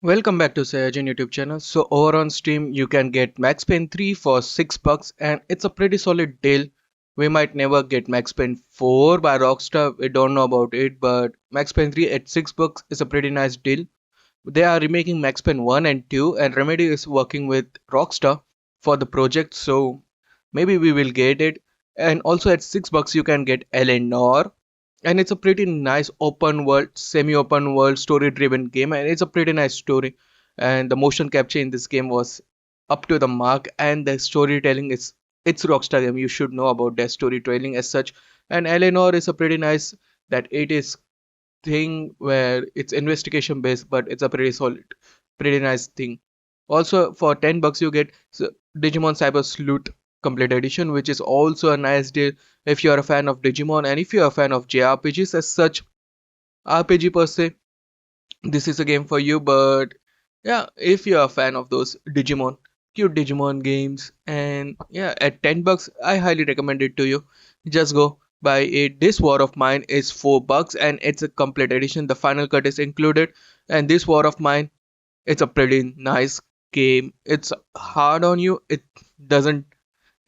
Welcome back to Sayajin YouTube channel. So over on Steam you can get Max Payne 3 for $6 and it's a pretty solid deal. We might never get Max Payne 4 by Rockstar, we don't know about it, but Max Payne 3 at $6 is a pretty nice deal. They are remaking Max Payne 1 and 2 and Remedy is working with Rockstar for the project, so maybe we will get it. And also at $6 you can get Noire, and it's a pretty nice open world, semi-open world, story-driven game, and it's a pretty nice story. And the motion capture in this game was up to the mark, and the storytelling is it's Rockstar game. You should know about their storytelling as such. And Eleanor is a pretty nice that it is thing where it's investigation based, but it's a pretty solid, pretty nice thing. Also, for $10 you get Digimon Cyber Sleuth Complete Edition, which is also a nice deal if you are a fan of Digimon and if you are a fan of JRPGs as such. RPG per se, this is a game for you, but yeah, if you are a fan of those Digimon, cute Digimon games, and yeah, at $10, I highly recommend it to you. Just go buy it. This War of Mine is $4 and it's a complete edition. The final cut is included, and this War of Mine, it's a pretty nice game. It's hard on you. It doesn't.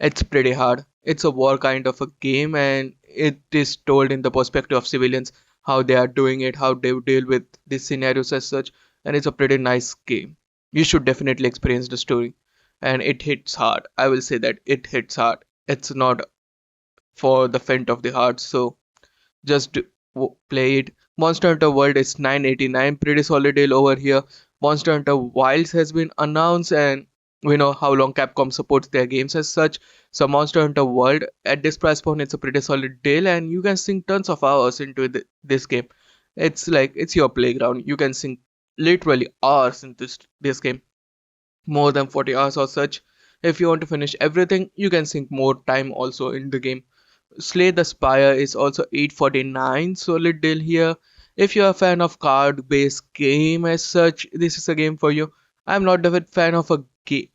It's pretty hard. It's a war kind of a game, and it is told in the perspective of civilians, how they are doing it, how they deal with these scenarios as such, and it's a pretty nice game. You should definitely experience the story, and it hits hard. I will say that it hits hard. It's not for the faint of the heart, so just play it. Monster Hunter World is 9.89, pretty solid deal over here. Monster Hunter Wilds has been announced, and we know how long Capcom supports their games as such. So Monster Hunter World at this price point, it's a pretty solid deal, and you can sink tons of hours into this game. It's like it's your playground. You can sink literally hours into this game, more than 40 hours or such. If you want to finish everything, you can sink more time also in the game. Slay the Spire is also 849, solid deal here. If you're a fan of card-based game as such, this is a game for you. I'm not a fan of a game.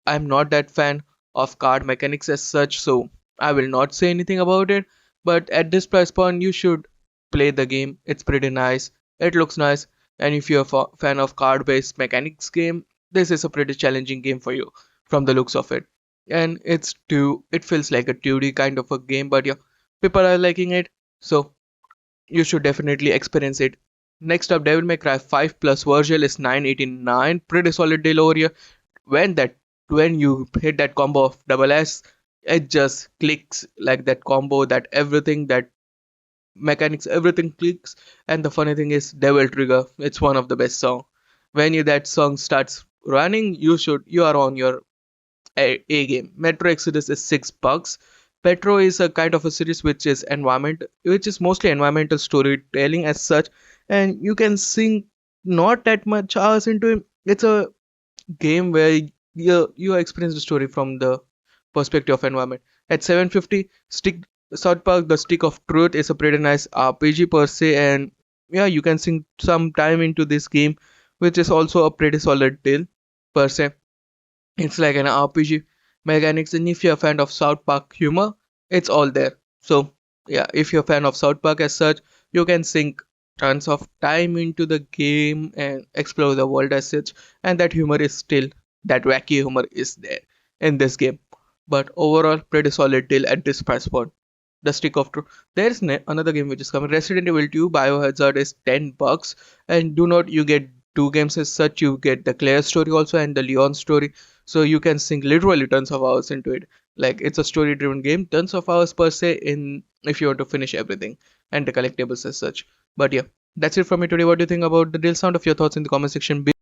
I'm not that fan of card mechanics as such, so I will not say anything about it. But at this price point, you should play the game. It's pretty nice. It looks nice, and if you're a fan of card-based mechanics game, this is a pretty challenging game for you from the looks of it. And it feels like a 2D kind of a game, but yeah, people are liking it, so you should definitely experience it. Next up, Devil May Cry 5 plus Virgil is 9.89, pretty solid deal over here. When that when you hit that combo of double S, it just clicks like that combo, that everything, that mechanics, everything clicks. And the funny thing is, Devil Trigger, it's one of the best song. When that song starts running, you are on your A game. Metro Exodus is $6. Petro is a kind of a series which is mostly environmental storytelling as such, and you can sink not that much hours into it. It's a game where you experience the story from the perspective of environment. At 750, South Park The Stick of Truth is a pretty nice RPG per se, and yeah, you can sink some time into this game, which is also a pretty solid deal per se. It's like an RPG mechanics, and if you're a fan of South Park humor, it's all there. So yeah, if you're a fan of South Park as such, you can sink tons of time into the game and explore the world as such, and that wacky humor is there in this game. But overall, pretty solid deal at this price point. The Stick of Truth. There's another game which is coming. Resident Evil 2 Biohazard is $10, and do not you get two games as such. You get the Claire story also and the Leon story, so you can sink literally tons of hours into it. Like it's a story driven game, tons of hours per se in if you want to finish everything and the collectibles as such. But yeah, that's it from me today. What do you think about the deal? Sound of your thoughts in the comment section below.